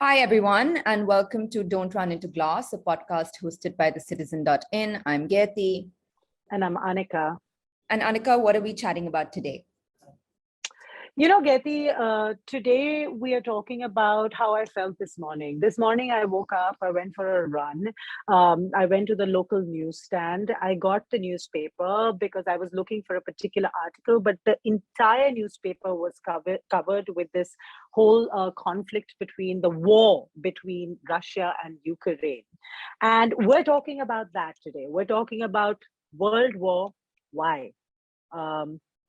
Hi, everyone, and welcome to Don't Run Into Glass, a podcast hosted by the Citizen.in. I'm Gayeti. And I'm Anika. And Anika, what are we chatting about today? Gayeti, today we are talking about how I felt this morning. This morning I woke up, I went for a run. I went to the local newsstand. I got the newspaper because I was looking for a particular article, but the entire newspaper was covered with this whole conflict between the war between Russia and Ukraine. And we're talking about that today. We're talking about World War Why.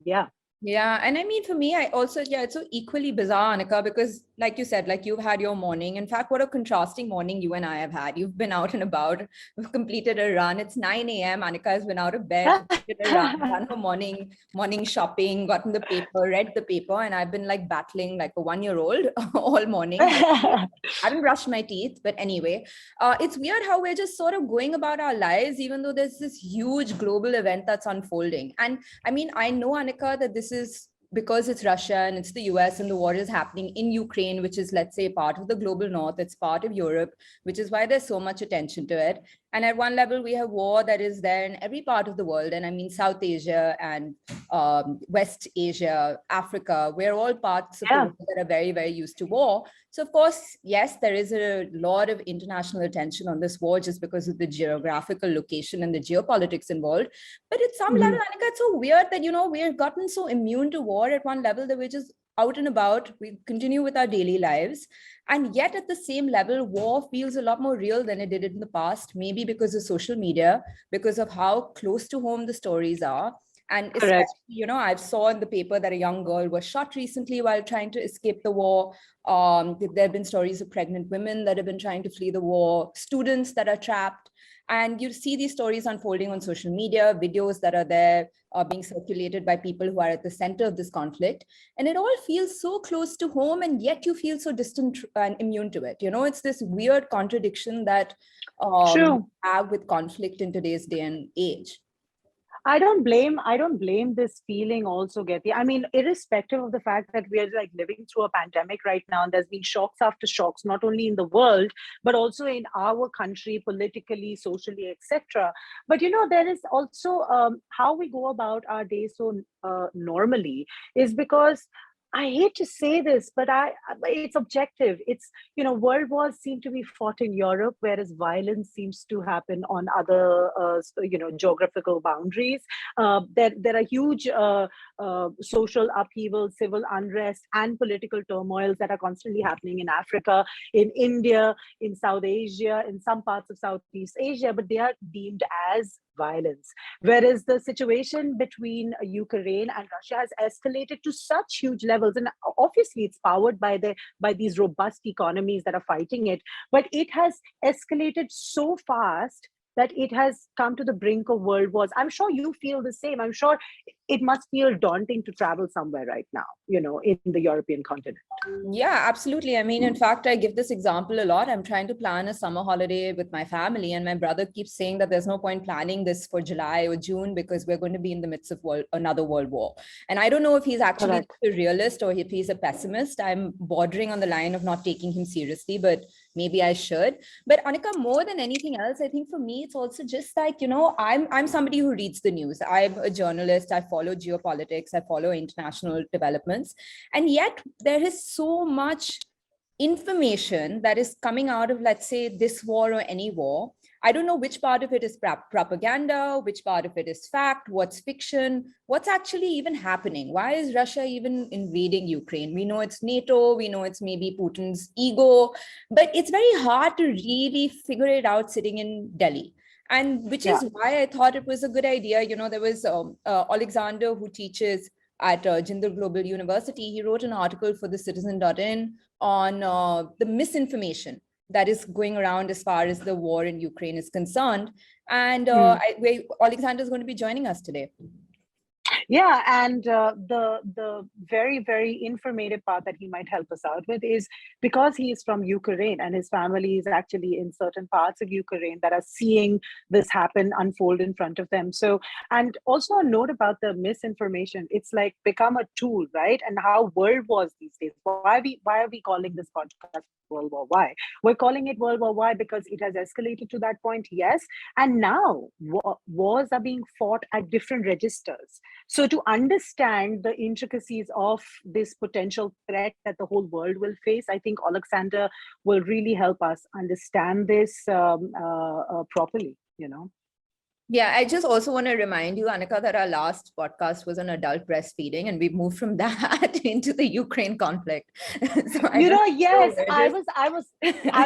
Yeah. Yeah. And I mean, for me, it's so equally bizarre, Anika, because like you said, like you've had your morning. In fact, what a contrasting morning you and I have had. You've been out and about, we've completed a run. It's 9 a.m. Anika has been out of bed, completed a run, done her morning shopping, gotten the paper, read the paper. And I've been like battling like a 1-year-old all morning. I haven't brushed my teeth, but anyway, it's weird how we're just sort of going about our lives, even though there's this huge global event that's unfolding. And I mean, I know, Anika, that this is because it's Russia and it's the US and the war is happening in Ukraine, which is, let's say, part of the global north. It's part of Europe, which is why there's so much attention to it. And at one level, we have war that is there in every part of the world. And I mean, South Asia and West Asia, Africa, we're all parts of the world that are very, very used to war. So, of course, yes, there is a lot of international attention on this war just because of the geographical location and the geopolitics involved. But at some level, Anika, it's so weird that, we've gotten so immune to war at one level that we're just out and about, we continue with our daily lives. And yet at the same level, war feels a lot more real than it did in the past, maybe because of social media, because of how close to home the stories are. And especially, I saw in the paper that a young girl was shot recently while trying to escape the war. There have been stories of pregnant women that have been trying to flee the war, students that are trapped. And you see these stories unfolding on social media, videos that are there being circulated by people who are at the center of this conflict. And it all feels so close to home, and yet you feel so distant and immune to it. It's this weird contradiction that we have with conflict in today's day and age. I don't blame this feeling also, Gayeti. I mean, irrespective of the fact that we are like living through a pandemic right now, and there's been shocks after shocks, not only in the world, but also in our country, politically, socially, etc. But, there is also how we go about our day so normally is because I hate to say this, but it's objective. It's, world wars seem to be fought in Europe, whereas violence seems to happen on other, geographical boundaries. There are huge social upheaval, civil unrest, and political turmoils that are constantly happening in Africa, in India, in South Asia, in some parts of Southeast Asia, but they are deemed as violence. Whereas the situation between Ukraine and Russia has escalated to such huge levels, and obviously it's powered by these robust economies that are fighting it, but it has escalated so fast that it has come to the brink of world wars. I'm sure you feel the same. I'm sure it must feel daunting to travel somewhere right now, in the European continent. Yeah, absolutely. I mean, in fact, I give this example a lot. I'm trying to plan a summer holiday with my family, and my brother keeps saying that there's no point planning this for July or June because we're going to be in the midst of another world war. And I don't know if he's actually a realist or if he's a pessimist. I'm bordering on the line of not taking him seriously, but maybe I should. But Anika, more than anything else, I think for me, it's also just like, I'm somebody who reads the news. I'm a journalist. I follow geopolitics. I follow international developments. And yet there is so much information that is coming out of, let's say, this war or any war. I don't know which part of it is propaganda, which part of it is fact, what's fiction, what's actually even happening. Why is Russia even invading Ukraine? We know it's NATO, we know it's maybe Putin's ego, but it's very hard to really figure it out sitting in Delhi. And which is why I thought it was a good idea. There was Oleksandr, who teaches at Jindal Global University. He wrote an article for the Citizen.in on the misinformation that is going around as far as the war in Ukraine is concerned. And Oleksandr is going to be joining us today. Yeah, and the very, very informative part that he might help us out with is because he is from Ukraine and his family is actually in certain parts of Ukraine that are seeing this happen, unfold in front of them. So, and also a note about the misinformation, it's like become a tool, right? And how world wars these days. Why are we calling this podcast World War Y. We're calling it World War Y because it has escalated to that point, yes. And now wars are being fought at different registers. So to understand the intricacies of this potential threat that the whole world will face, I think Oleksandr will really help us understand this properly, you know. Yeah, I just also want to remind you, Annika, that our last podcast was on adult breastfeeding, and we've moved from that into the Ukraine conflict. So You know, don't yes, know I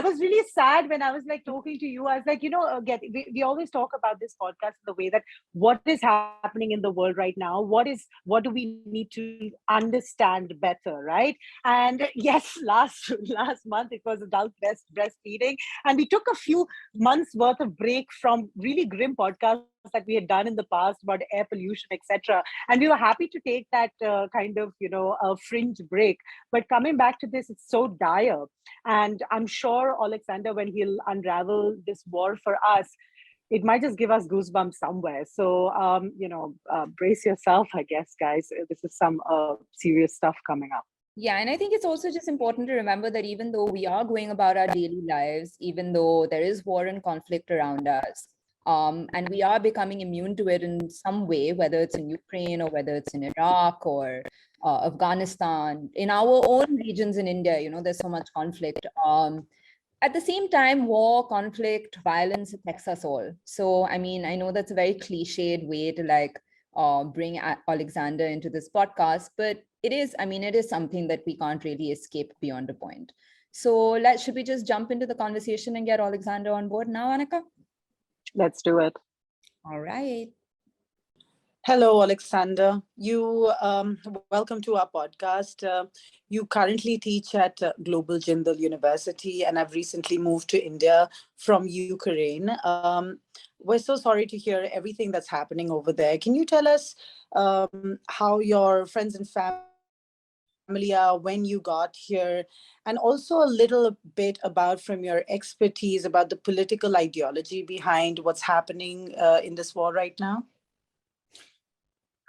was really sad when I was like talking to you. I was like, you know, we always talk about this podcast in the way that what is happening in the world right now? What do we need to understand better, right? And yes, last month it was adult breastfeeding, and we took a few months worth of break from really grim podcasts that we had done in the past about air pollution, etc. And we were happy to take that kind of, you know, a fringe break. But coming back to this, it's so dire. And I'm sure Oleksandr, when he'll unravel this war for us, it might just give us goosebumps somewhere. So, you know, brace yourself, I guess, guys. This is some serious stuff coming up. Yeah, and I think it's also just important to remember that even though we are going about our daily lives, even though there is war and conflict around us, and we are becoming immune to it in some way, whether it's in Ukraine or whether it's in Iraq or Afghanistan, in our own regions in India, you know, there's so much conflict. At the same time, war, conflict, violence affects us all. So, I mean, I know that's a very cliched way to like bring Oleksandr into this podcast, but it is, I mean, it is something that we can't really escape beyond a point. So should we just jump into the conversation and get Oleksandr on board now, Annika? Let's do it. All right. Hello, Oleksandr. You welcome to our podcast. You currently teach at Global Jindal University, and I've recently moved to India from Ukraine. We're so sorry to hear everything that's happening over there. Can you tell us how your friends and family are, when you got here, and also a little bit about, from your expertise, about the political ideology behind what's happening in this war right now?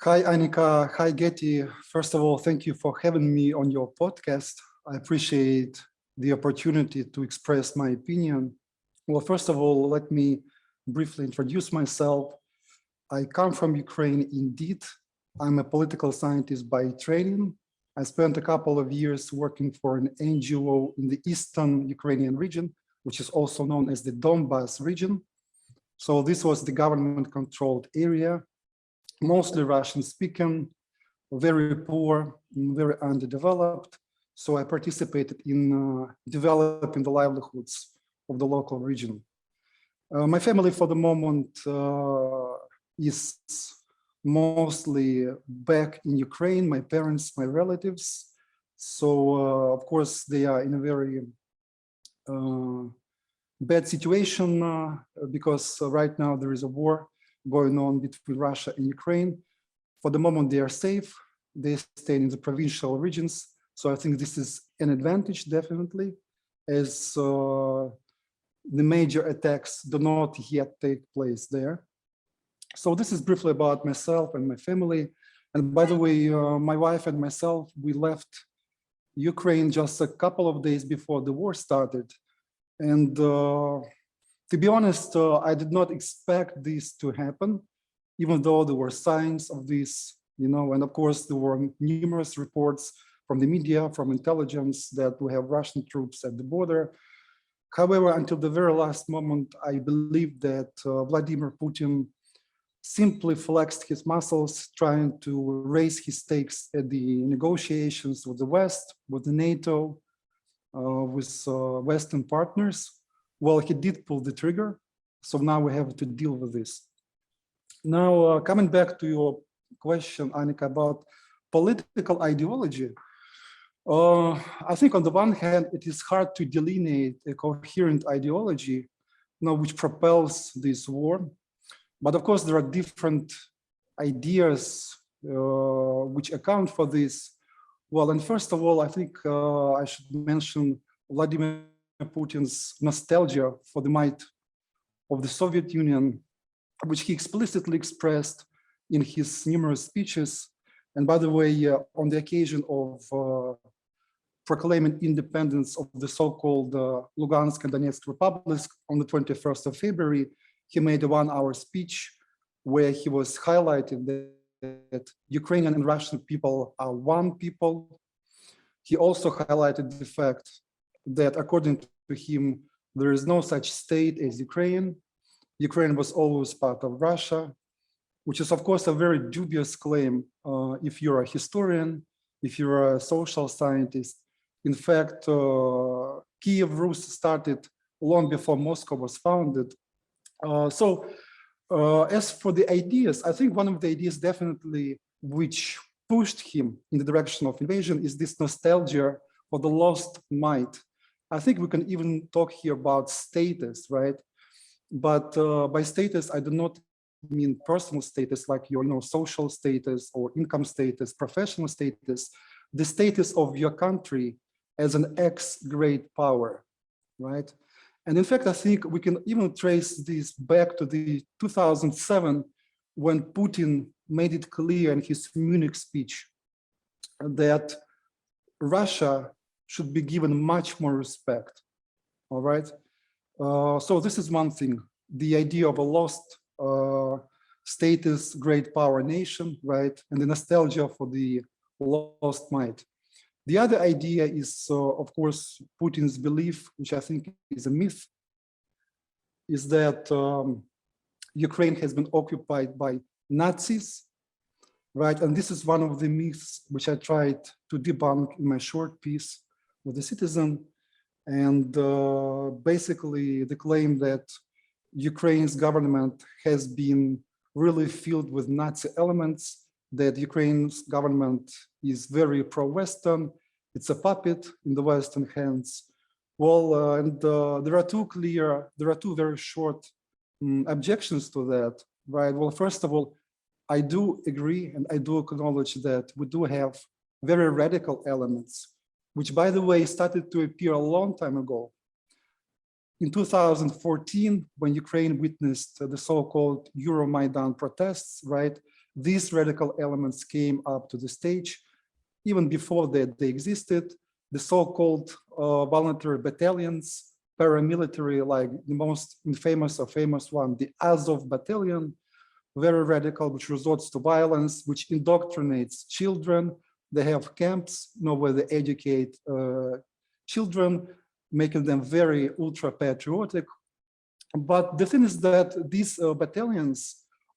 Hi, Annika. Hi, Gayeti. First of all, thank you for having me on your podcast. I appreciate the opportunity to express my opinion. Well, first of all, let me briefly introduce myself. I come from Ukraine indeed. I'm a political scientist by training. I spent a couple of years working for an NGO in the eastern Ukrainian region, which is also known as the Donbas region. So this was the government-controlled area, mostly Russian-speaking, very poor, very underdeveloped. So I participated in developing the livelihoods of the local region. My family, for the moment, is mostly back in Ukraine, my parents, my relatives. So, of course, they are in a very bad situation because right now there is a war going on between Russia and Ukraine. For the moment, they are safe. They stay in the provincial regions. So I think this is an advantage, definitely, as the major attacks do not yet take place there. So this is briefly about myself and my family. And by the way, my wife and myself, we left Ukraine just a couple of days before the war started. And to be honest, I did not expect this to happen, even though there were signs of this, you know, and of course there were numerous reports from the media, from intelligence, that we have Russian troops at the border. However, until the very last moment, I believe that Vladimir Putin simply flexed his muscles, trying to raise his stakes at the negotiations with the West, with the NATO, with Western partners. Well, he did pull the trigger, so now we have to deal with this. Now, coming back to your question, Annika, about political ideology, I think on the one hand, it is hard to delineate a coherent ideology, you know, which propels this war. But of course, there are different ideas which account for this. Well, and first of all, I think I should mention Vladimir Putin's nostalgia for the might of the Soviet Union, which he explicitly expressed in his numerous speeches. And by the way, on the occasion of proclaiming independence of the so-called Lugansk and Donetsk republics on the 21st of February, he made a 1-hour speech where he was highlighting that Ukrainian and Russian people are one people. He also highlighted the fact that according to him, there is no such state as Ukraine. Ukraine was always part of Russia, which is of course a very dubious claim if you're a historian, if you're a social scientist. In fact, Kiev Rus started long before Moscow was founded. As for the ideas, I think one of the ideas definitely which pushed him in the direction of invasion is this nostalgia for the lost might. I think we can even talk here about status, right? But by status, I do not mean personal status like your social status or income status, professional status, the status of your country as an ex-great power, right? And in fact, I think we can even trace this back to the 2007 when Putin made it clear in his Munich speech that Russia should be given much more respect, all right? So this is one thing, the idea of a lost status, great power nation, right? And the nostalgia for the lost might. The other idea is, of course, Putin's belief, which I think is a myth, is that Ukraine has been occupied by Nazis, right? And this is one of the myths which I tried to debunk in my short piece with The Citizen. And basically the claim that Ukraine's government has been really filled with Nazi elements, that Ukraine's government is very pro-Western, it's a puppet in the Western hands. Well, there are two very short objections to that, right? Well, first of all, I do agree and I do acknowledge that we do have very radical elements, which by the way, started to appear a long time ago. In 2014, when Ukraine witnessed the so-called Euromaidan protests, right? These radical elements came up to the stage. Even before that, they existed. The so-called voluntary battalions, paramilitary, like the most infamous or famous one, the Azov battalion, very radical, which resorts to violence, which indoctrinates children. They have camps, where they educate children, making them very ultra-patriotic. But the thing is that these battalions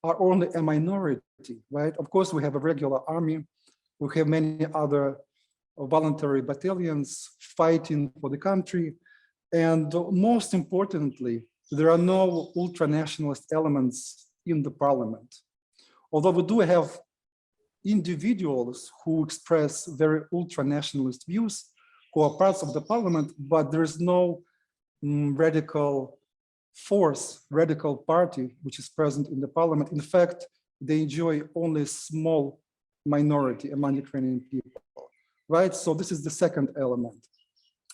are only a minority, right? Of course, we have a regular army. We have many other voluntary battalions fighting for the country. And most importantly, there are no ultra-nationalist elements in the parliament. Although we do have individuals who express very ultra-nationalist views, who are parts of the parliament, but there is no radical force, radical party, which is present in the parliament. In fact, they enjoy only a small minority among Ukrainian people, right? So this is the second element.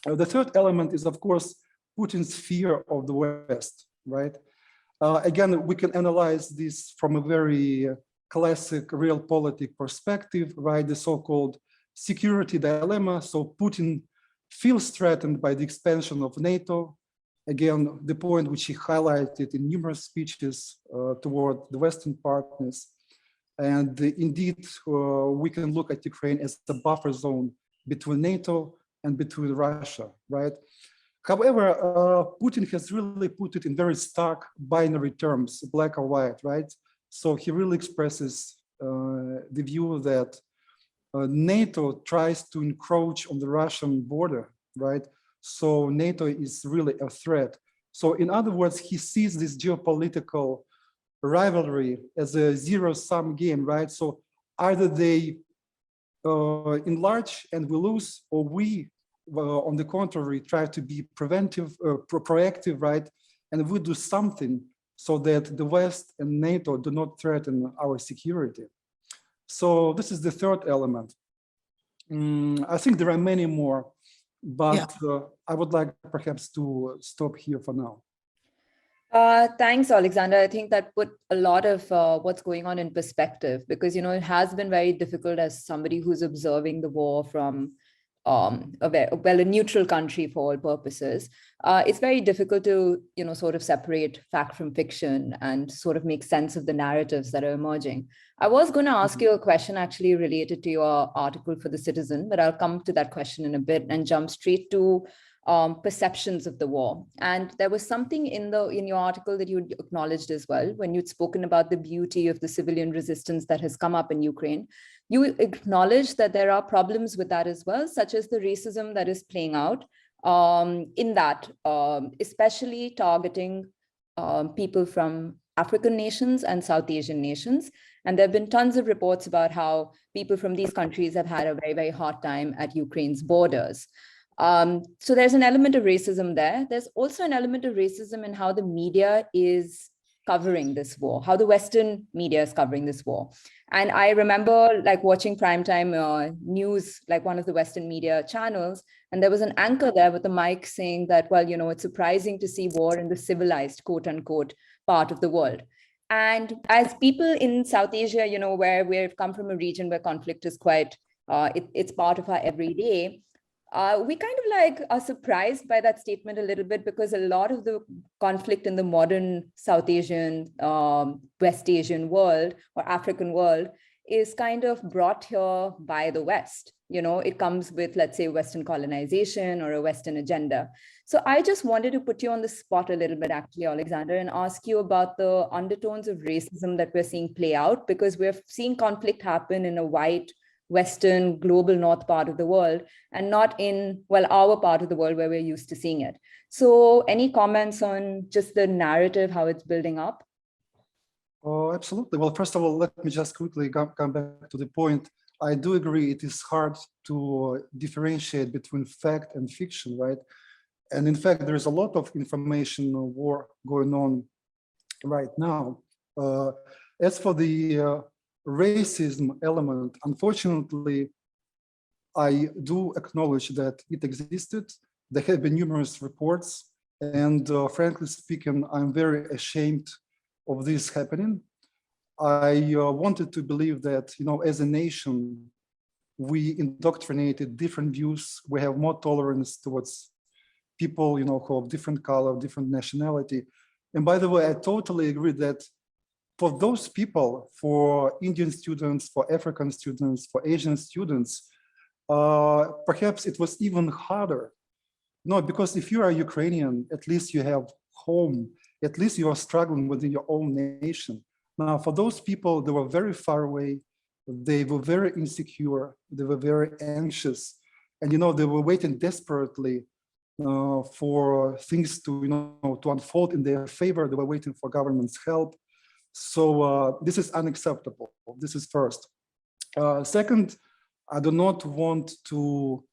The third element is, of course, Putin's fear of the West, right? Again, we can analyze this from a very classic realpolitik perspective, right? The so-called security dilemma. So Putin feels threatened by the expansion of NATO. Again, the point which he highlighted in numerous speeches toward the Western partners. And indeed, we can look at Ukraine as the buffer zone between NATO and between Russia, right? However, Putin has really put it in very stark binary terms, black or white, right? So he really expresses the view that NATO tries to encroach on the Russian border, right? So NATO is really a threat. So in other words, he sees this geopolitical rivalry as a zero-sum game, right? So either they enlarge and we lose, or we, on the contrary, try to be preventive, proactive, right? And we do something so that the West and NATO do not threaten our security. So this is the third element. I think there are many more, but I would like perhaps to stop here for now. Thanks, Oleksandr. I think that put a lot of what's going on in perspective, because, it has been very difficult as somebody who's observing the war from a neutral country for all purposes, it's very difficult to, sort of separate fact from fiction and sort of make sense of the narratives that are emerging. I was going to ask you a question actually related to your article for The Citizen, but I'll come to that question in a bit and jump straight to perceptions of the war. And there was something in your article that you acknowledged as well, when you'd spoken about the beauty of the civilian resistance that has come up in Ukraine. You acknowledge that there are problems with that as well, such as the racism that is playing out in that, especially targeting people from African nations and South Asian nations. And there have been tons of reports about how people from these countries have had a very, very hard time at Ukraine's borders. So there's an element of racism there. There's also an element of racism in how the media is covering this war, how the Western media is covering this war. And I remember like watching primetime news, like one of the Western media channels, and there was an anchor there with a mic saying that, well, it's surprising to see war in the civilized, quote unquote, part of the world. And as people in South Asia, where we've come from a region where conflict is quite, it's part of our everyday, we kind of like are surprised by that statement a little bit, because a lot of the conflict in the modern South Asian, West Asian world or African world is kind of brought here by the West. It comes with, let's say, Western colonization or a Western agenda. So I just wanted to put you on the spot a little bit, actually, Oleksandr, and ask you about the undertones of racism that we're seeing play out, because we're seeing conflict happen in a white, Western, global North part of the world, and not in, well, our part of the world where we're used to seeing it. So any comments on just the narrative, how it's building up? Oh, absolutely. Well, first of all, let me just quickly come back to the point. I do agree it is hard to differentiate between fact and fiction, right? And in fact, there is a lot of information war going on right now. As for the racism element, unfortunately, I do acknowledge that it existed. There have been numerous reports, and frankly speaking, I'm very ashamed of this happening. I wanted to believe that, as a nation, we indoctrinated different views. We have more tolerance towards people, who have different color, different nationality. And by the way, I totally agree that for those people, for Indian students, for African students, for Asian students, perhaps it was even harder. No, because if you are Ukrainian, at least you have home, at least you are struggling within your own nation. Now, for those people, they were very far away, they were very insecure, they were very anxious, and they were waiting desperately for things to, to unfold in their favor. They were waiting for government's help. So this is unacceptable. This is first. Second, I do not want to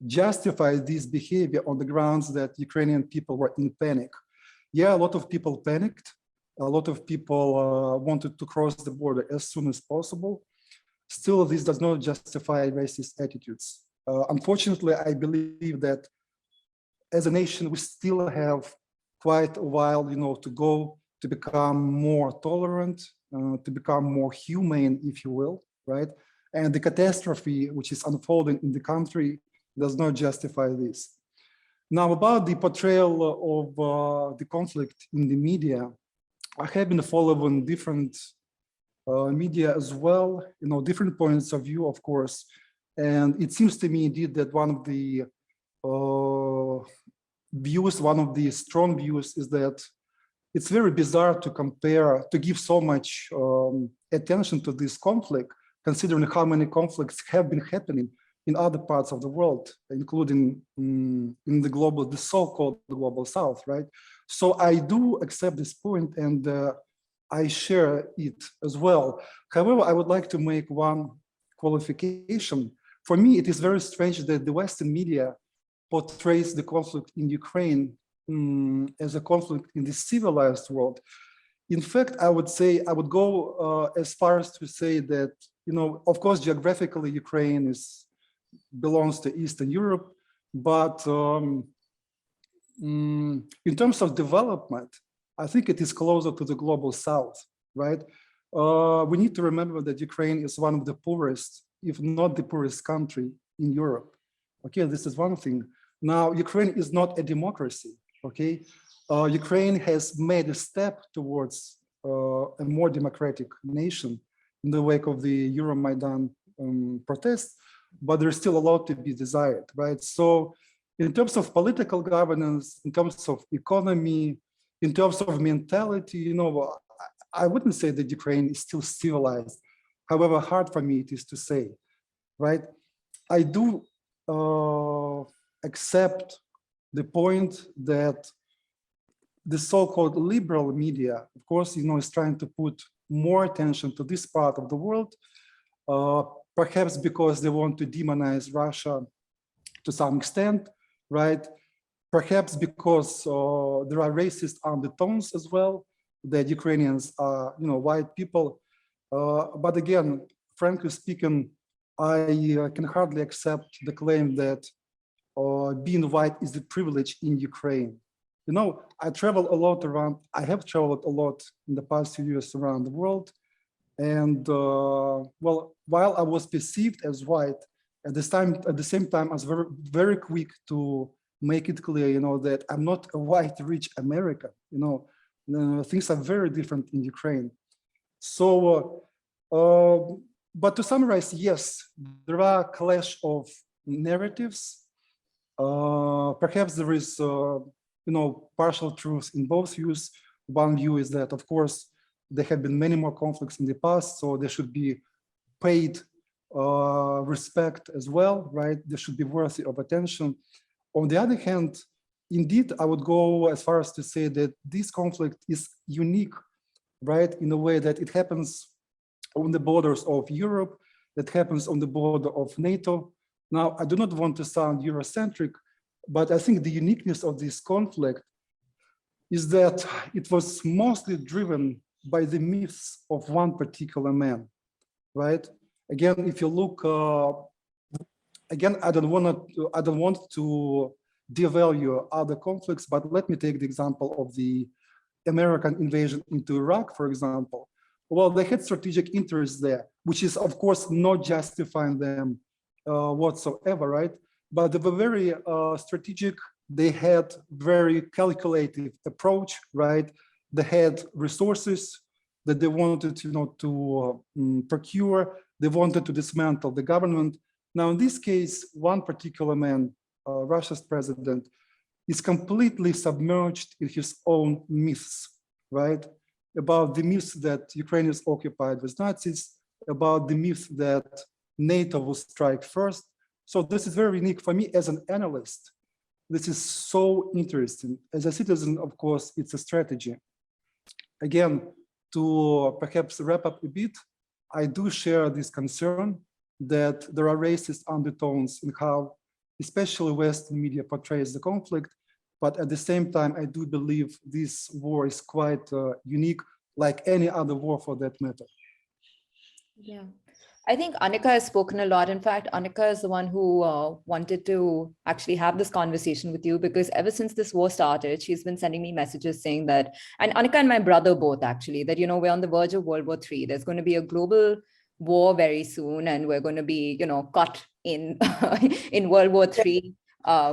justify this behavior on the grounds that Ukrainian people were in panic. Yeah, a lot of people panicked. A lot of people wanted to cross the border as soon as possible. Still, this does not justify racist attitudes. Unfortunately, I believe that as a nation, we still have quite a while, to go to become more tolerant, to become more humane, if you will, right? And the catastrophe which is unfolding in the country does not justify this. Now, about the portrayal of the conflict in the media, I have been following different media as well, different points of view, of course. And it seems to me indeed that one of the views, one of the strong views is that it's very bizarre to compare, to give so much attention to this conflict, considering how many conflicts have been happening in other parts of the world, including in the so-called global South, right? So I do accept this point, and I share it as well. However, I would like to make one qualification. For me, it is very strange that the Western media portrays the conflict in Ukraine as a conflict in the civilized world. In fact, I would go as far as to say that, of course, geographically, Ukraine belongs to Eastern Europe, but in terms of development, I think it is closer to the global South, right? We need to remember that Ukraine is one of the poorest, if not the poorest country in Europe. Okay, this is one thing. Now, Ukraine is not a democracy, okay? Ukraine has made a step towards a more democratic nation in the wake of the Euromaidan protests, but there's still a lot to be desired, right? So in terms of political governance, in terms of economy, in terms of mentality, you know, I wouldn't say that Ukraine is still civilized, however hard for me it is to say, right? I do accept the point that the so-called liberal media, of course, you know, is trying to put more attention to this part of the world, perhaps because they want to demonize Russia to some extent, right? Perhaps because there are racist undertones as well, that Ukrainians are, you know, white people. But again, frankly speaking, I can hardly accept the claim that being white is a privilege in Ukraine. You know, I travel a lot around, I have traveled a lot in the past few years around the world. And well, while I was perceived as white, at the same time, I was very, very quick to make it clear, you know, that I'm not a white, rich American. You know, things are very different in Ukraine. So, but to summarize, yes, there are a clash of narratives. Perhaps there is, you know, partial truth in both views. One view is that, of course, there have been many more conflicts in the past, so there should be paid respect as well, right? They should be worthy of attention. On the other hand, indeed, I would go as far as to say that this conflict is unique, right? In a way that it happens on the borders of Europe, that happens on the border of NATO. Now, I do not want to sound Eurocentric, but I think the uniqueness of this conflict is that it was mostly driven by the myths of one particular man, right? Again, if you look, again, I don't want to devalue other conflicts, but let me take the example of the American invasion into Iraq, for example. Well, they had strategic interests there, which is, of course, not justifying them whatsoever, right? But they were very strategic. They had very calculative approach, right? They had resources that they wanted, you know, to procure. They wanted to dismantle the government. Now, in this case, one particular man, Russia's president, is completely submerged in his own myths, right? About the myths that Ukraine is occupied with Nazis, about the myth that NATO will strike first. So this is very unique for me as an analyst. This is so interesting. As a citizen, of course, it's a strategy. Again, to perhaps wrap up a bit, I do share this concern that there are racist undertones in how especially Western media portrays the conflict. But at the same time, I do believe this war is quite unique, like any other war for that matter. Yeah. I think Annika has spoken a lot. In fact, Annika is the one who wanted to actually have this conversation with you, because ever since this war started, she's been sending me messages saying that, and Annika and my brother both actually, that, you know, we're on the verge of World War III. There's going to be a global war very soon, and we're going to be, you know, caught in in World War III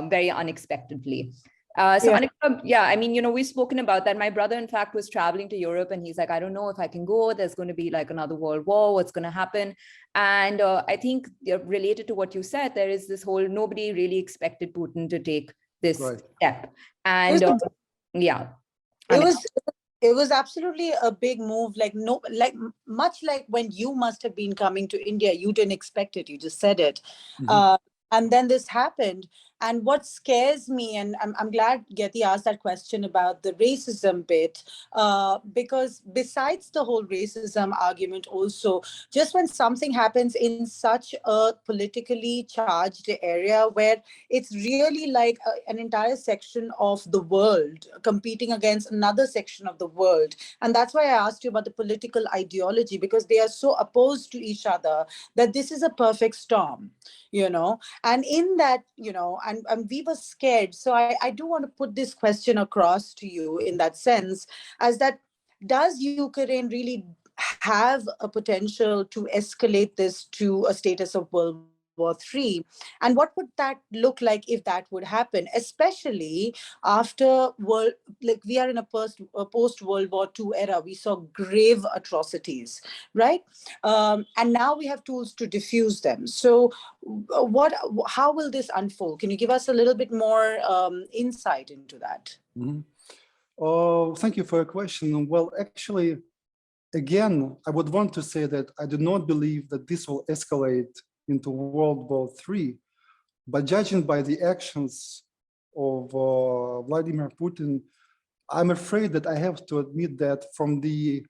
very unexpectedly. So Yeah. Annika, yeah, I mean, you know, we've spoken about that. My brother, in fact, was traveling to Europe, and he's like, I don't know if I can go. There's going to be like another world war. What's going to happen? And I think related to what you said, there is this whole, nobody really expected Putin to take this step. And yeah. It was absolutely a big move, like much like when you must have been coming to India, you didn't expect it, you just said it. Mm-hmm. And then this happened. And what scares me, and I'm glad Gayeti asked that question about the racism bit, because besides the whole racism argument also, just when something happens in such a politically charged area where it's really like an entire section of the world competing against another section of the world. And that's why I asked you about the political ideology, because they are so opposed to each other that this is a perfect storm, you know. And in that, you know, and we were scared. So I do want to put this question across to you in that sense, as that, does Ukraine really have a potential to escalate this to a status of World War III. And what would that look like if that would happen, especially after we are in a post-World War II era. We saw grave atrocities, right? And now we have tools to diffuse them. So how will this unfold? Can you give us a little bit more insight into that? Thank you for your question. Well, actually, again, I would want to say that I do not believe that this will escalate into World War III, but judging by the actions of Vladimir Putin, I'm afraid that I have to admit that from the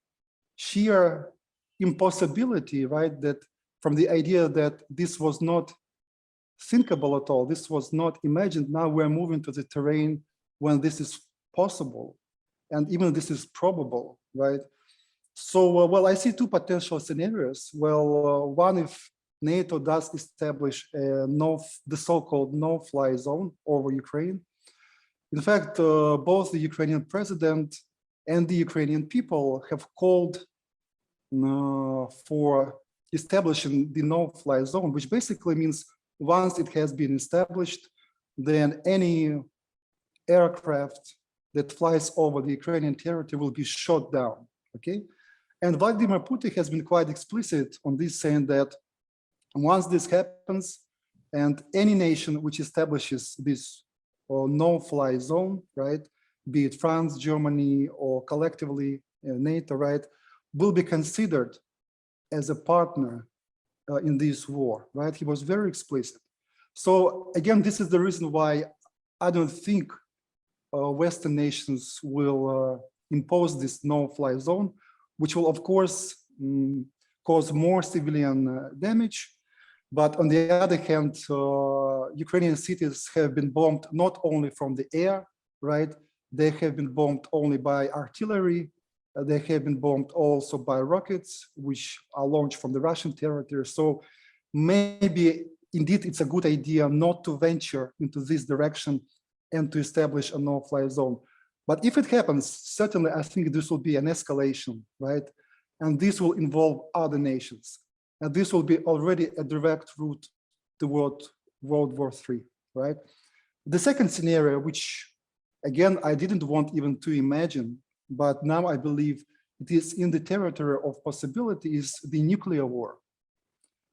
sheer impossibility, right, that from the idea that this was not thinkable at all, this was not imagined, now we're moving to the terrain when this is possible, and even this is probable, right? So, well, I see two potential scenarios. Well, one, if NATO does establish the so-called no-fly zone over Ukraine. In fact, both the Ukrainian president and the Ukrainian people have called for establishing the no-fly zone, which basically means once it has been established, then any aircraft that flies over the Ukrainian territory will be shot down, okay? And Vladimir Putin has been quite explicit on this, saying that once this happens, and any nation which establishes this no-fly zone, right, be it France, Germany, or collectively NATO, right, will be considered as a partner in this war, right? He was very explicit. So again, this is the reason why I don't think Western nations will impose this no-fly zone, which will, of course, cause more civilian damage. But on the other hand, Ukrainian cities have been bombed not only from the air, right? They have been bombed only by artillery. They have been bombed also by rockets, which are launched from the Russian territory. So maybe indeed it's a good idea not to venture into this direction and to establish a no-fly zone. But if it happens, certainly I think this will be an escalation, right? And this will involve other nations. And this will be already a direct route toward World War III, right? The second scenario, which again, I didn't want even to imagine, but now I believe it is in the territory of possibility, is the nuclear war,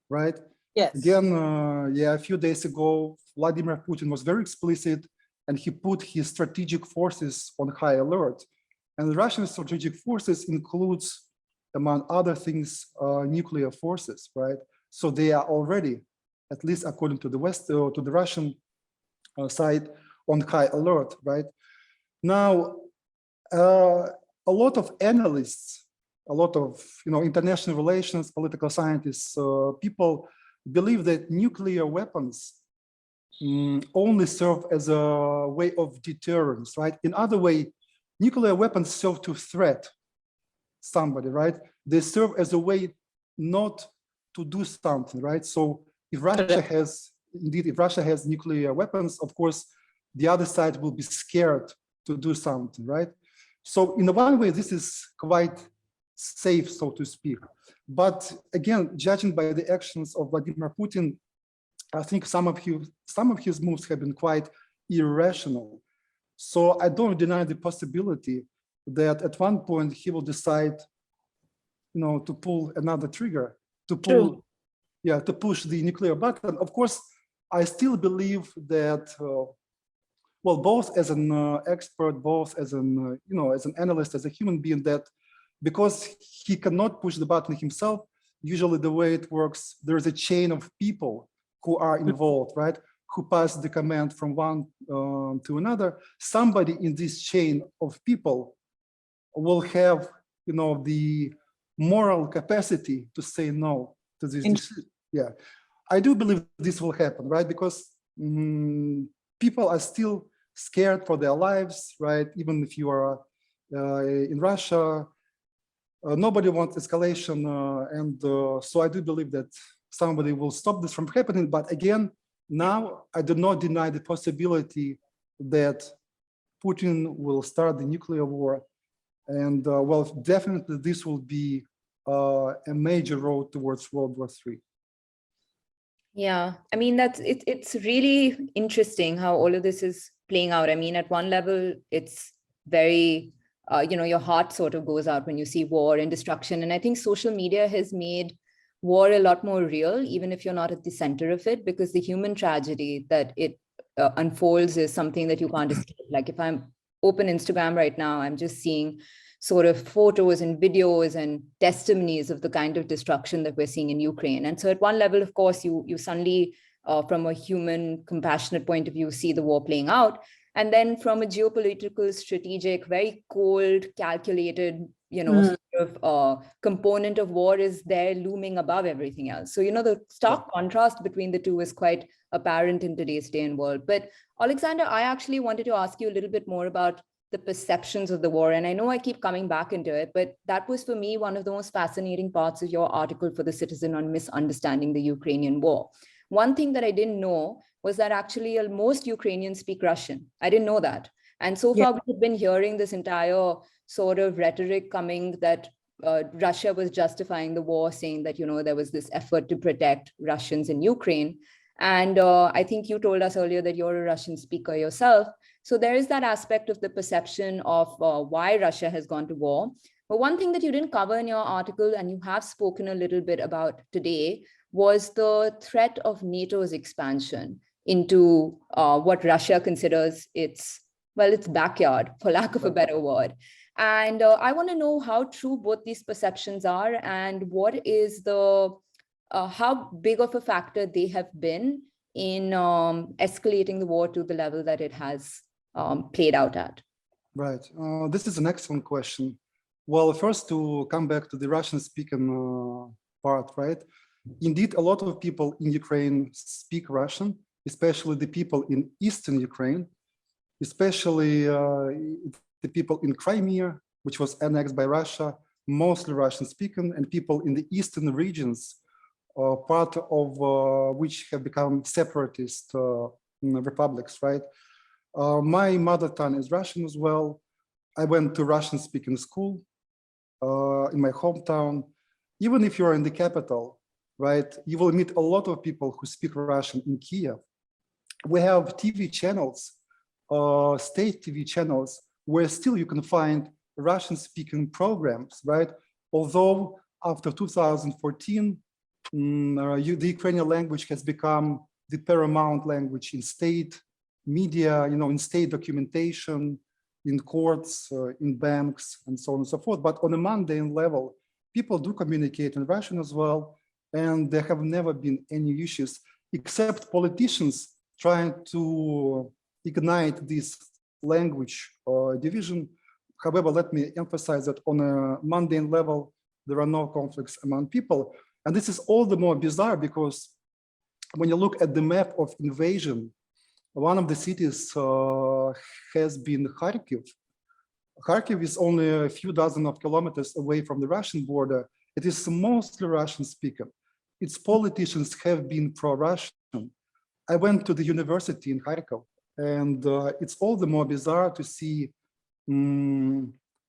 right? Yes. Again, a few days ago, Vladimir Putin was very explicit, and he put his strategic forces on high alert. And the Russian strategic forces includes, among other things, nuclear forces, right? So they are already, at least according to the West, to the Russian side, on high alert, right? Now, a lot of analysts, a lot of international relations, political scientists, people believe that nuclear weapons only serve as a way of deterrence, right? In other way, nuclear weapons serve to threat somebody, right? They serve as a way not to do something, right? So if Russia has, indeed, if Russia has nuclear weapons, of course, the other side will be scared to do something, right? So in one way, this is quite safe, so to speak. But again, judging by the actions of Vladimir Putin, I think some of his moves have been quite irrational. So I don't deny the possibility that at one point he will decide, to pull another trigger, to push the nuclear button. Of course, I still believe that, well, both as an expert, both as an, as an analyst, as a human being, that because he cannot push the button himself, usually the way it works, there's a chain of people who are involved, right? Who pass the command from one to another. Somebody in this chain of people will have, the moral capacity to say no to this decision. Yeah, I do believe this will happen, right? Because people are still scared for their lives, right? Even if you are in Russia, nobody wants escalation, and so I do believe that somebody will stop this from happening. But again, now I do not deny the possibility that Putin will start the nuclear war, and well, definitely this will be a major road towards World War III. Yeah, I mean, it's really interesting how all of this is playing out. I mean, at one level, it's very, your heart sort of goes out when you see war and destruction. And I think social media has made war a lot more real, even if you're not at the center of it, because the human tragedy that it unfolds is something that you can't escape. Like if I'm open Instagram right now, I'm just seeing sort of photos and videos and testimonies of the kind of destruction that we're seeing in Ukraine. And so at one level, of course, you suddenly, from a human compassionate point of view, see the war playing out. And then from a geopolitical, strategic, very cold, calculated, sort of component of war is there looming above everything else. So, the stark contrast between the two is quite apparent in today's day and world. But Oleksandr, I actually wanted to ask you a little bit more about the perceptions of the war. And I know I keep coming back into it, but that was for me one of the most fascinating parts of your article for The Citizen on misunderstanding the Ukrainian war. One thing that I didn't know was that actually most Ukrainians speak Russian. I didn't know that. And so far, we've been hearing this entire sort of rhetoric coming that Russia was justifying the war, saying that, there was this effort to protect Russians in Ukraine. And I think you told us earlier that you're a Russian speaker yourself. So there is that aspect of the perception of why Russia has gone to war. But one thing that you didn't cover in your article, and you have spoken a little bit about today, was the threat of NATO's expansion into what Russia considers its backyard, for lack of a better word. And I want to know how true both these perceptions are, and what is how big of a factor they have been in escalating the war to the level that it has played out at. Right. This is an excellent question. Well, first, to come back to the Russian-speaking part, right? Indeed, a lot of people in Ukraine speak Russian, especially the people in Eastern Ukraine, especially the people in Crimea, which was annexed by Russia, mostly Russian-speaking, and people in the eastern regions, part of which have become separatist republics, right? My mother tongue is Russian as well. I went to Russian-speaking school in my hometown. Even if you're in the capital, right, you will meet a lot of people who speak Russian in Kiev. We have TV channels, state TV channels, where still you can find Russian-speaking programs, right? Although after 2014, the Ukrainian language has become the paramount language in state media, in state documentation, in courts, in banks, and so on and so forth. But on a mundane level, people do communicate in Russian as well, and there have never been any issues, except politicians trying to ignite this language division. However, let me emphasize that on a mundane level, there are no conflicts among people. And this is all the more bizarre because when you look at the map of invasion, one of the cities has been Kharkiv. Kharkiv is only a few dozen of kilometers away from the Russian border. It is mostly Russian speaking. Its politicians have been pro-Russian. I went to the university in Kharkiv, and it's all the more bizarre to see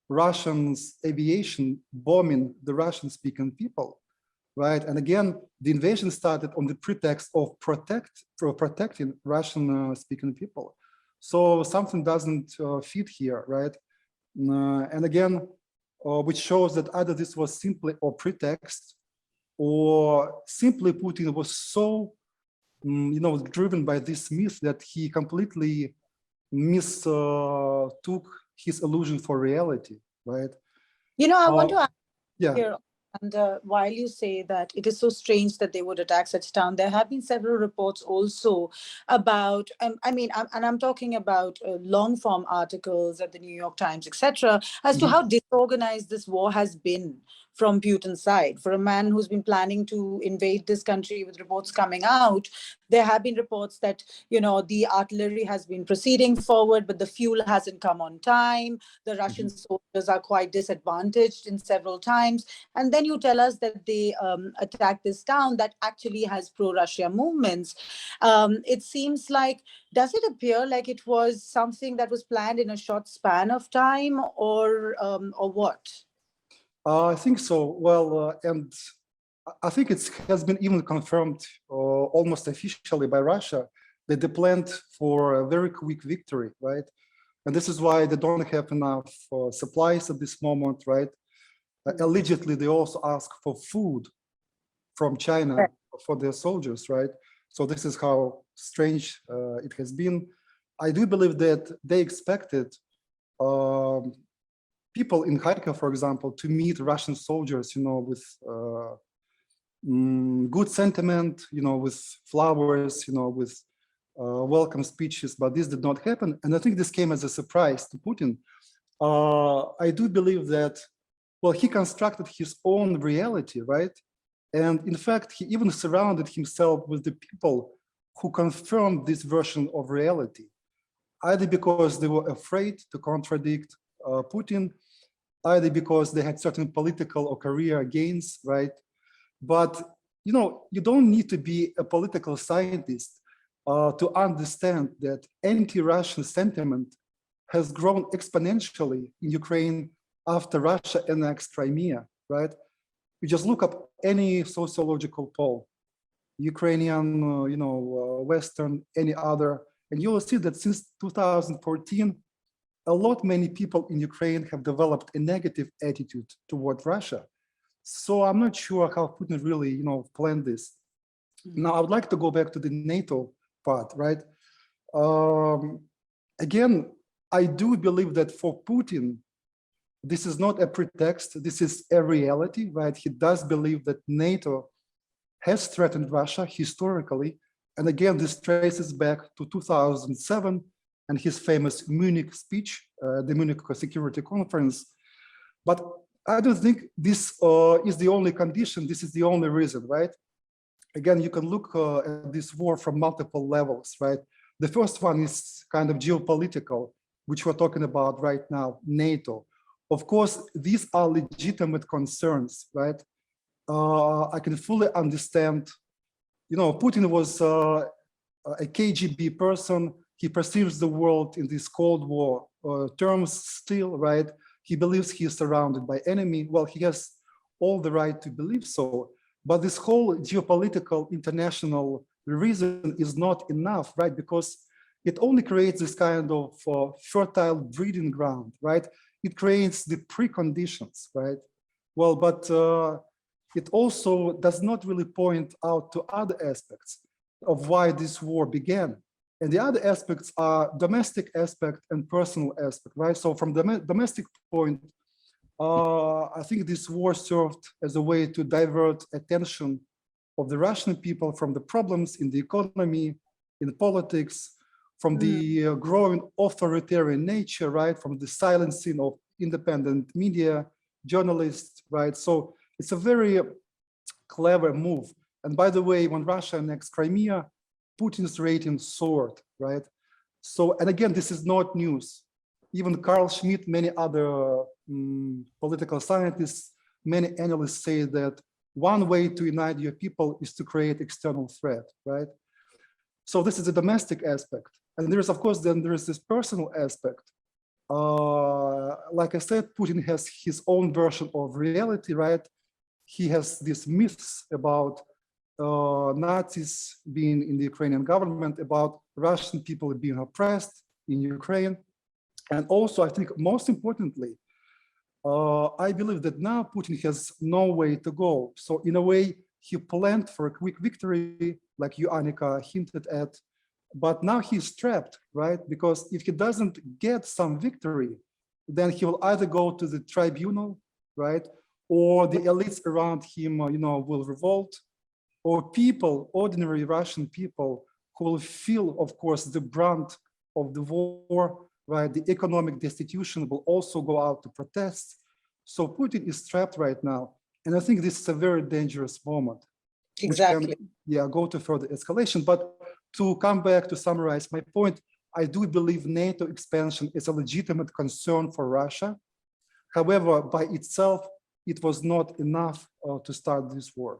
Russians aviation bombing the Russian-speaking people, right? And again, the invasion started on the pretext of protecting Russian-speaking people. So something doesn't fit here, right? And again, which shows that either this was simply a pretext, or simply Putin was so, driven by this myth that he completely mistook his illusion for reality, right? I want to ask yeah. here, and while you say that it is so strange that they would attack such town, there have been several reports also about, I'm talking about long form articles at the New York Times, etc., as to how disorganized this war has been from Putin's side. For a man who's been planning to invade this country, with reports coming out, there have been reports that, the artillery has been proceeding forward, but the fuel hasn't come on time. The Russian soldiers are quite disadvantaged in several times. And then you tell us that they attacked this town that actually has pro-Russia movements. It seems like, does it appear like it was something that was planned in a short span of time, or what? I think so. Well, and I think it has been even confirmed almost officially by Russia that they planned for a very quick victory, right? And this is why they don't have enough supplies at this moment, right? Allegedly, they also ask for food from China for their soldiers, right? So this is how strange it has been. I do believe that they expected people in Kharkiv, for example, to meet Russian soldiers, with good sentiment, with flowers, with welcome speeches, but this did not happen. And I think this came as a surprise to Putin. I do believe that, well, he constructed his own reality, right? And in fact, he even surrounded himself with the people who confirmed this version of reality, either because they were afraid to contradict Putin, either because they had certain political or career gains, right? But, you don't need to be a political scientist to understand that anti-Russian sentiment has grown exponentially in Ukraine after Russia annexed Crimea, right? You just look up any sociological poll, Ukrainian, Western, any other, and you will see that since 2014, many people in Ukraine have developed a negative attitude toward Russia. So I'm not sure how Putin really, planned this. Now, I would like to go back to the NATO part, right? Again, I do believe that for Putin, this is not a pretext, this is a reality, right? He does believe that NATO has threatened Russia historically. And again, this traces back to 2007 and his famous Munich speech, the Munich Security Conference. But I don't think this is the only condition, this is the only reason, right? Again, you can look at this war from multiple levels, right? The first one is kind of geopolitical, which we're talking about right now, NATO. Of course, these are legitimate concerns, right? I can fully understand, Putin was a KGB person. He perceives the world in this Cold War terms still, right? He believes he is surrounded by enemy. Well, he has all the right to believe so. But this whole geopolitical international reason is not enough, right? Because it only creates this kind of fertile breeding ground, right? It creates the preconditions, right? Well, but it also does not really point out to other aspects of why this war began. And the other aspects are domestic aspect and personal aspect, right? So from the domestic point, I think this war served as a way to divert attention of the Russian people from the problems in the economy, in politics, from the growing authoritarian nature, right? From the silencing of independent media, journalists, right? So it's a very clever move. And by the way, when Russia annexed Crimea, Putin's rating soared, right? So, and again, this is not news. Even Carl Schmitt, many other political scientists, many analysts say that one way to unite your people is to create external threat, right? So this is a domestic aspect. And there's, of course, then there is this personal aspect. Like I said, Putin has his own version of reality, right? He has these myths about Nazis being in the Ukrainian government, about Russian people being oppressed in Ukraine. And also, I think most importantly, I believe that now Putin has no way to go. So in a way, he planned for a quick victory, like you, Annika, hinted at, but now he's trapped, right? Because if he doesn't get some victory, then he will either go to the tribunal, right? Or the elites around him, will revolt, or people, ordinary Russian people, who will feel, of course, the brunt of the war, right? The economic destitution will also go out to protest. So Putin is trapped right now. And I think this is a very dangerous moment. Exactly. Which can, go to further escalation. But to come back to summarize my point, I do believe NATO expansion is a legitimate concern for Russia. However, by itself, it was not enough to start this war.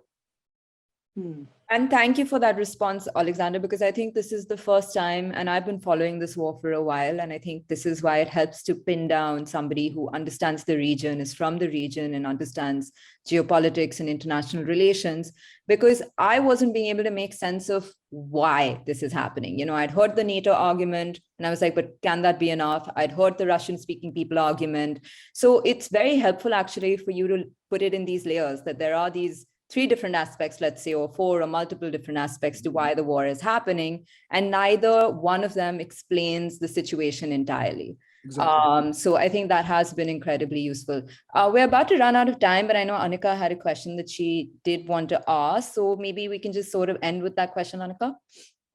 Hmm. And thank you for that response, Alexander, because I think this is the first time, and I've been following this war for a while, and I think this is why it helps to pin down somebody who understands the region, is from the region, and understands geopolitics and international relations, because I wasn't being able to make sense of why this is happening. You know, I'd heard the NATO argument, and I was like, but can that be enough? I'd heard the Russian-speaking people argument. So it's very helpful, actually, for you to put it in these layers, that there are these 3 different aspects, let's say, or 4 or multiple different aspects to why the war is happening, and neither one of them explains the situation entirely. Exactly. So I think that has been incredibly useful. We're about to run out of time, but I know Annika had a question that she did want to ask, so maybe we can just sort of end with that question, Annika.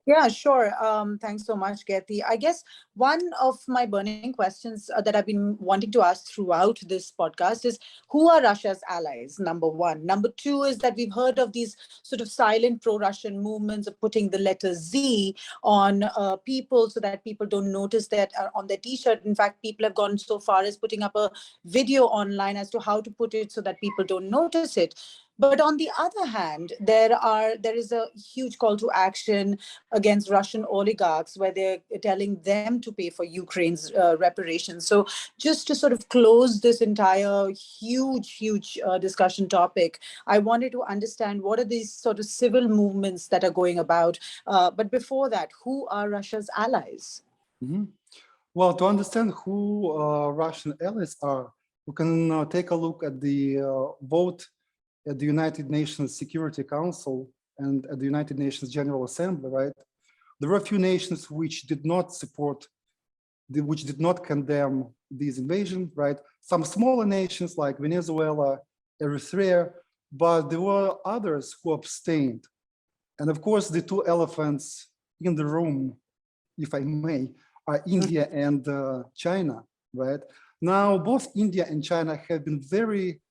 Yeah, sure. Thanks so much, Gayeti. I guess one of my burning questions that I've been wanting to ask throughout this podcast is, who are Russia's allies? Number one. Number two is that we've heard of these sort of silent pro-Russian movements of putting the letter Z on people so that people don't notice that on their T-shirt. In fact, people have gone so far as putting up a video online as to how to put it so that people don't notice it. But on the other hand, there is a huge call to action against Russian oligarchs, where they're telling them to pay for Ukraine's reparations. So just to sort of close this entire huge discussion topic, I wanted to understand what are these sort of civil movements that are going about. But before that, who are Russia's allies? Mm-hmm. Well, to understand who Russian allies are, we can take a look at the vote at the United Nations Security Council and at the United Nations General Assembly, right? There were a few nations which did not support, which did not condemn this invasion, right? Some smaller nations like Venezuela, Eritrea, but there were others who abstained. And of course, the 2 elephants in the room, if I may, are India and China, right? Now, both India and China have been very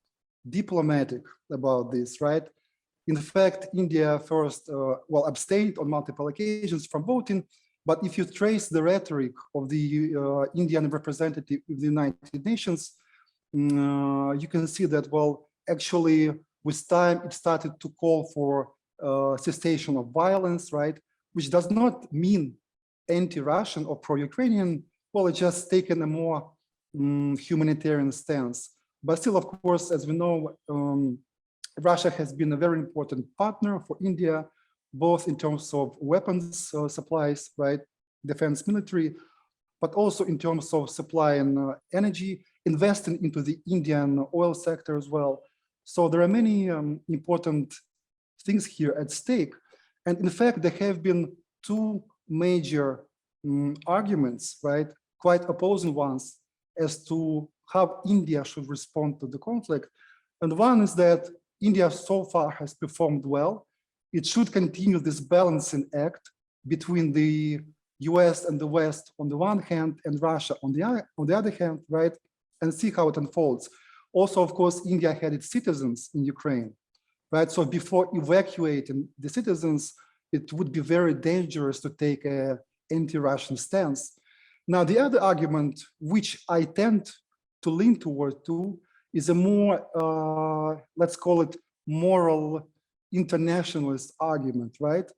diplomatic about this, right? In fact, India first, abstained on multiple occasions from voting, but if you trace the rhetoric of the Indian representative of the United Nations, you can see that, well, actually, with time, it started to call for cessation of violence, right? Which does not mean anti-Russian or pro-Ukrainian. Well, it's just taken a more humanitarian stance. But still, of course, as we know, Russia has been a very important partner for India, both in terms of weapons supplies, right, defense military, but also in terms of supply and energy, investing into the Indian oil sector as well. So there are many important things here at stake. And in fact, there have been 2 major arguments, right, quite opposing ones, as to how India should respond to the conflict. And one is that India so far has performed well. It should continue this balancing act between the US and the West on the one hand and Russia on the other hand, right? And see how it unfolds. Also, of course, India had its citizens in Ukraine, right? So before evacuating the citizens, it would be very dangerous to take an anti-Russian stance. Now, the other argument, which I tend to lean toward too, is a more, let's call it moral internationalist argument, right?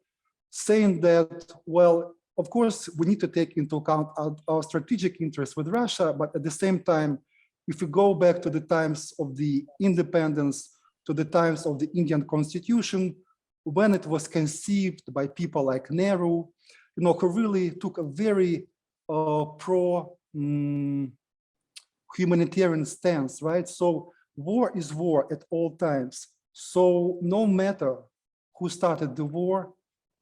Saying that, well, of course, we need to take into account our strategic interests with Russia, but at the same time, if we go back to the times of the independence, to the times of the Indian constitution, when it was conceived by people like Nehru, you know, who really took a very humanitarian stance, right? So war is war at all times. So no matter who started the war,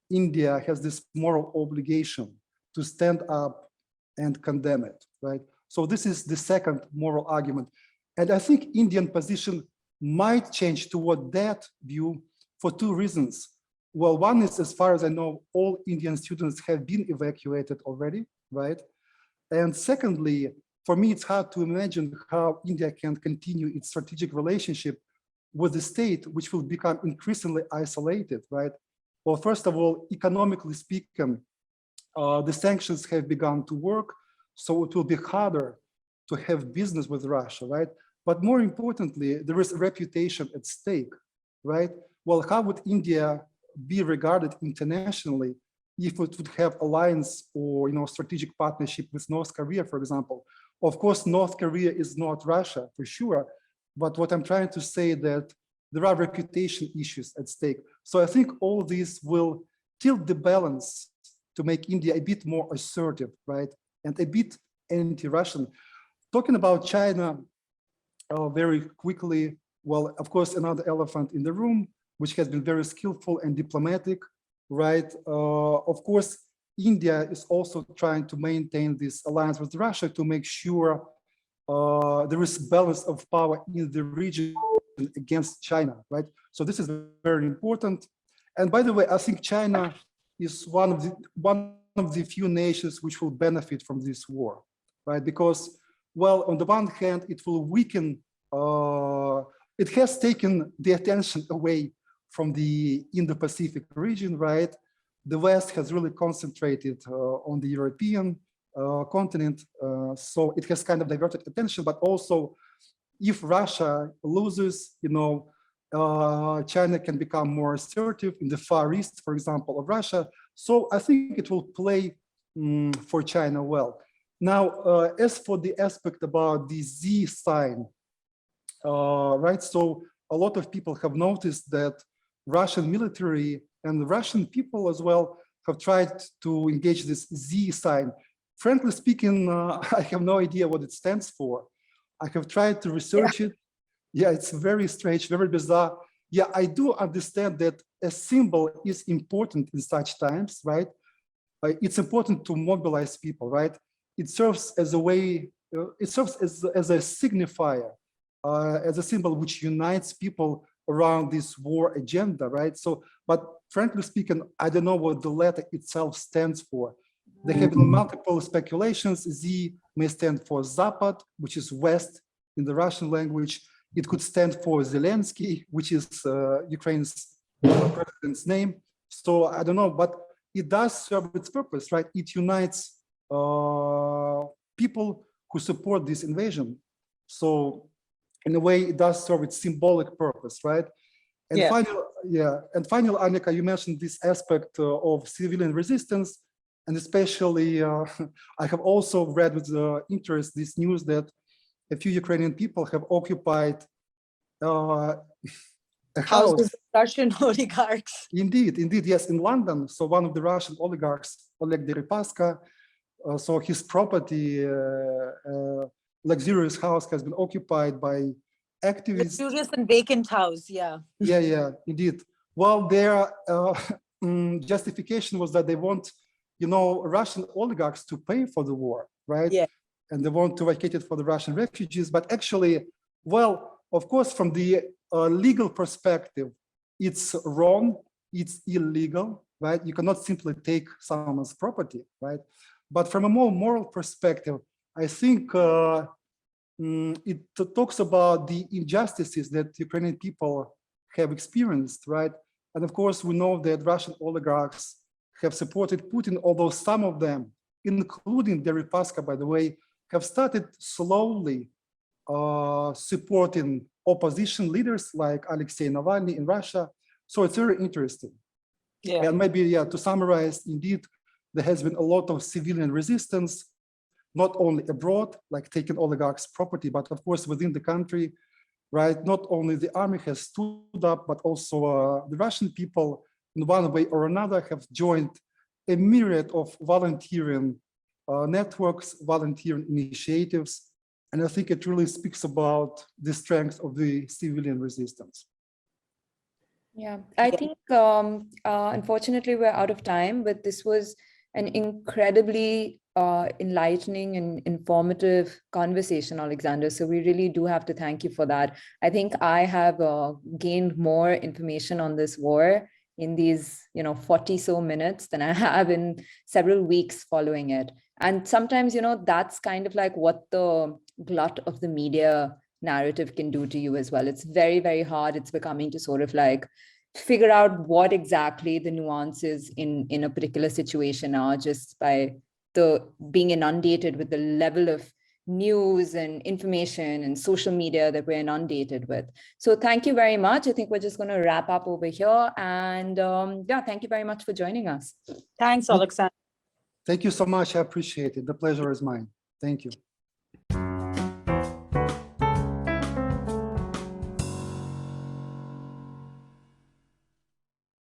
India has this moral obligation to stand up and condemn it, right? So this is the second moral argument. And I think Indian position might change toward that view for 2 reasons. Well, one is, as far as I know, all Indian students have been evacuated already, right? And secondly, for me, it's hard to imagine how India can continue its strategic relationship with the state, which will become increasingly isolated, right? Well, first of all, economically speaking, the sanctions have begun to work, so it will be harder to have business with Russia, right? But more importantly, there is a reputation at stake, right? Well, how would India be regarded internationally if it would have alliance or strategic partnership with North Korea, for example. Of course, North Korea is not Russia for sure, but what I'm trying to say that there are reputation issues at stake. So I think all this will tilt the balance to make India a bit more assertive, right? And a bit anti-Russian. Talking about China very quickly, well, of course, another elephant in the room, which has been very skillful and diplomatic, right? Of course, India is also trying to maintain this alliance with Russia to make sure there is balance of power in the region against China, right? So this is very important. And by the way, I think China is one of the few nations which will benefit from this war, right? Because, well, on the one hand, it will weaken, it has taken the attention away from the Indo-Pacific region, right? The West has really concentrated on the European continent, so it has kind of diverted attention, but also if Russia loses, China can become more assertive in the Far East, for example, of Russia. So I think it will play for China well. Now, as for the aspect about the Z sign, right? So a lot of people have noticed that Russian military and Russian people as well have tried to engage this Z sign. Frankly speaking, I have no idea what it stands for. I have tried to research it. Yeah, it's very strange, very bizarre. Yeah, I do understand that a symbol is important in such times, right? It's important to mobilize people, right? It serves as a way, it serves as a signifier, as a symbol which unites people around this war agenda, right? So, but frankly speaking, I don't know what the letter itself stands for. There have been multiple speculations. Z may stand for Zapad, which is West in the Russian language. It could stand for Zelensky, which is Ukraine's president's name. So I don't know, but it does serve its purpose, right? It unites people who support this invasion. So in a way, it does serve its symbolic purpose, right? And finally, Annika, you mentioned this aspect of civilian resistance. And especially, I have also read with interest this news that a few Ukrainian people have occupied a house. Houses of Russian oligarchs. Indeed, yes, in London. So one of the Russian oligarchs, Oleg Deripaska, so his property, luxurious house, has been occupied by activists. Luxurious and vacant house, yeah. Yeah, indeed. Well, their justification was that they want Russian oligarchs to pay for the war, right? Yeah. And they want to vacate it for the Russian refugees. But actually, well, of course, from the legal perspective, it's wrong, it's illegal, right? You cannot simply take someone's property, right? But from a more moral perspective, I think it talks about the injustices that Ukrainian people have experienced, right? And of course, we know that Russian oligarchs have supported Putin, although some of them, including Deripaska, by the way, have started slowly supporting opposition leaders like Alexei Navalny in Russia. So it's very interesting. Yeah. And maybe, to summarize, indeed, there has been a lot of civilian resistance, not only abroad, like taking oligarchs' property, but of course within the country, right? Not only the army has stood up, but also the Russian people in one way or another have joined a myriad of volunteering networks, volunteering initiatives. And I think it really speaks about the strength of the civilian resistance. Yeah, I think unfortunately we're out of time, but this was an incredibly enlightening and informative conversation, Oleksandr. So we really do have to thank you for that. I think I have gained more information on this war in these 40 so minutes than I have in several weeks following it. And sometimes, that's kind of like what the glut of the media narrative can do to you as well. It's very, very hard. It's becoming to sort of like figure out what exactly the nuances in a particular situation are just by the being inundated with the level of news and information and social media that we're inundated with. So thank you very much. I think we're just going to wrap up over here. And yeah, thank you very much for joining us. Thanks, Oleksandr. Thank you so much. I appreciate it. The pleasure is mine. Thank you.